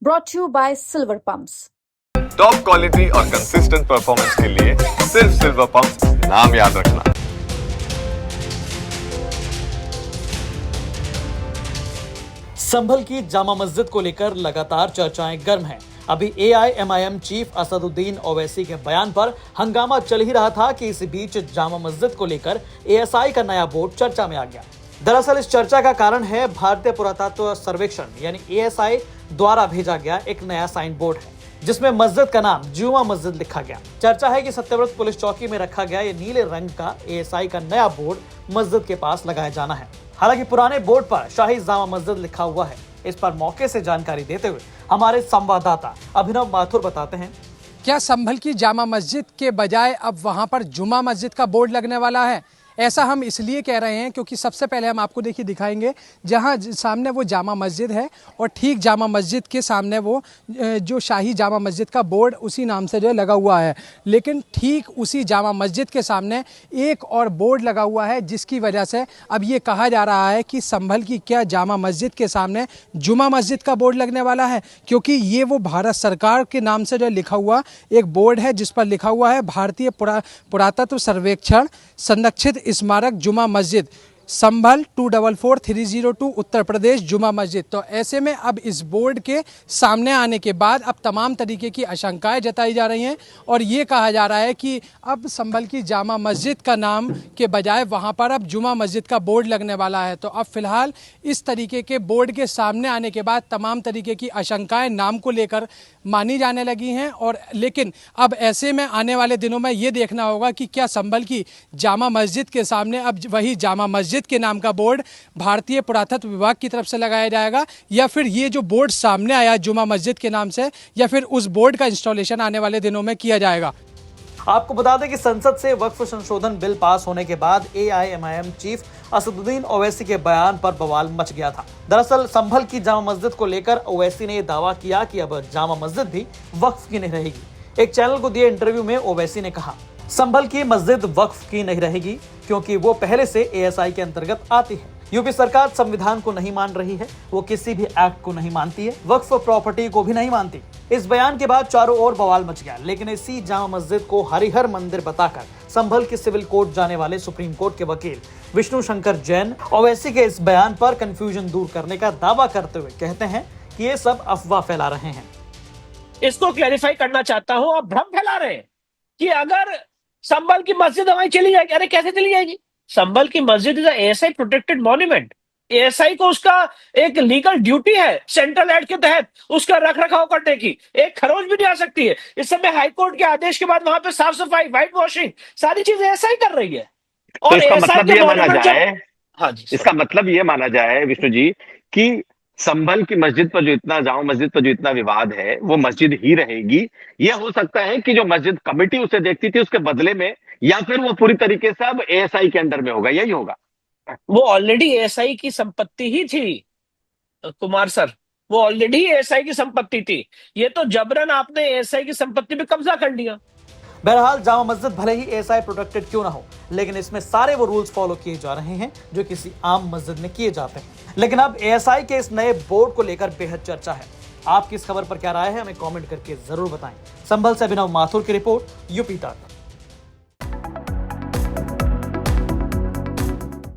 brought to you by Silver Pumps. Top quality और consistent performance के लिए सिर्फ सिल्वर पंप नाम याद रखना। संभल की जामा मस्जिद को लेकर लगातार चर्चाएं गर्म हैं। अभी AIMIM चीफ असदुद्दीन ओवैसी के बयान पर हंगामा चल ही रहा था कि इस बीच जामा मस्जिद को लेकर ASI का नया बोर्ड चर्चा में आ गया। दरअसल इस चर्चा का कारण है भारतीय पुरातत्व सर्वेक्षण यानी ASI द्वारा भेजा गया एक नया साइन बोर्ड है, जिसमें मस्जिद का नाम जुमा मस्जिद लिखा गया। चर्चा है कि सत्यव्रत पुलिस चौकी में रखा गया ये नीले रंग का ASI का नया बोर्ड मस्जिद के पास लगाया जाना है। हालांकि पुराने बोर्ड पर शाही जामा मस्जिद लिखा हुआ है। इस पर मौके से जानकारी देते हुए हमारे संवाददाता अभिनव माथुर बताते हैं। क्या संभल की जामा मस्जिद के बजाय अब वहां पर जुमा मस्जिद का बोर्ड लगने वाला है? ऐसा हम इसलिए कह रहे हैं क्योंकि सबसे पहले हम आपको देखिए दिखाएंगे जहां सामने वो जामा मस्जिद है और ठीक जामा मस्जिद के सामने वो जो शाही जामा मस्जिद का बोर्ड उसी नाम से जो है लगा हुआ है। लेकिन ठीक उसी जामा मस्जिद के सामने एक और बोर्ड लगा हुआ है, जिसकी वजह से अब ये कहा जा रहा है कि संभल की क्या जामा मस्जिद के सामने जुमा मस्जिद का बोर्ड लगने वाला है, क्योंकि ये वो भारत सरकार के नाम से जो लिखा हुआ एक बोर्ड है जिस पर लिखा हुआ है भारतीय पुरातत्व सर्वेक्षण संरक्षित स्मारक जुमा मस्जिद संभल 244302 उत्तर प्रदेश जुमा मस्जिद। तो ऐसे में अब इस बोर्ड के सामने आने के बाद अब तमाम तरीके की आशंकाएं जताई जा रही हैं और ये कहा जा रहा है कि अब संभल की जामा मस्जिद का नाम के बजाय वहां पर अब जुमा मस्जिद का बोर्ड लगने वाला है। तो अब फिलहाल इस तरीके के बोर्ड के सामने आने के बाद तमाम तरीके की आशंकाएं नाम को लेकर मानी जाने लगी हैं। और लेकिन अब ऐसे में आने वाले दिनों में ये देखना होगा कि क्या संभल की जामा मस्जिद के सामने अब वही जामा मस्जिद के नाम का बोर्ड भारतीय पुरातत्व विभाग की तरफ से लगाया जाएगा, या फिर ये जो बोर्ड सामने आया जुमा मस्जिद के नाम से, या फिर उस बोर्ड का इंस्टॉलेशन आने वाले दिनों में किया जाएगा। आपको बता दें कि संसद से वक्फ संशोधन बिल पास होने के बाद AIMIM चीफ असदुद्दीन ओवैसी के बयान पर बवाल मच गया था। दरअसल संभल की जामा मस्जिद को लेकर ओवैसी ने यह दावा किया कि अब जामा मस्जिद भी वक्फ की नहीं रहेगी। एक चैनल को दिए इंटरव्यू में ओवैसी ने कहा, संभल की मस्जिद वक्फ की नहीं रहेगी क्योंकि वो पहले से ASI के अंतर्गत आती है। यूपी सरकार संविधान को नहीं मान रही है, वो किसी भी एक्ट को नहीं मानती है, वक्फ प्रॉपर्टी को भी नहीं मानती। इस बयान के बाद चारों ओर बवाल मच गया, लेकिन इसी जामा मस्जिद को हरिहर मंदिर बताकर संभल के सिविल कोर्ट जाने वाले सुप्रीम कोर्ट के वकील विष्णु शंकर जैन ओवैसी के इस बयान पर कंफ्यूजन दूर करने का दावा करते हुए कहते हैं कि ये सब अफवाह फैला रहे हैं। इसको क्लैरिफाई करना चाहता हूं, आप भ्रम फैला रहे हैं कि अगर संभल की मस्जिद हमारी चली जाएगी। अरे कैसे चली जाएगी? संभल की मस्जिद is ASI protected monument. ASI को उसका एक लीगल ड्यूटी है सेंट्रल एक्ट के तहत उसका रख रखाव करने की। एक खरोच भी नहीं आ सकती है। इस समय हाईकोर्ट के आदेश के बाद वहां पे साफ सफाई, व्हाइट वॉशिंग, सारी चीजें ASI कर रही है। और तो इसका मतलब ये माना जाए, हाँ जी, इसका मतलब ये माना जाए विष्णु जी कि संभल की मस्जिद पर जो इतना जामा मस्जिद पर जो इतना विवाद है वो मस्जिद ही रहेगी। यह हो सकता है कि जो मस्जिद कमेटी उसे देखती थी उसके बदले में, या फिर वो पूरी तरीके से अब ASI के अंडर में होगा, यही होगा। वो ऑलरेडी ASI की संपत्ति ही थी कुमार सर, वो ऑलरेडी ASI की संपत्ति थी। ये तो जबरन आपने ASI की संपत्ति पे कब्जा कर लिया। बहरहाल जामा मस्जिद भले ही ASI प्रोटेक्टेड क्यों ना हो, लेकिन इसमें सारे वो रूल्स फॉलो किए जा रहे हैं जो किसी आम मस्जिद में किए जाते हैं। लेकिन अब ASI के इस नए बोर्ड को लेकर बेहद चर्चा है। आपकी इस खबर पर क्या राय है, हमें कमेंट करके जरूर बताएं। संभल से अभिनव माथुर की रिपोर्ट, यूपी तक।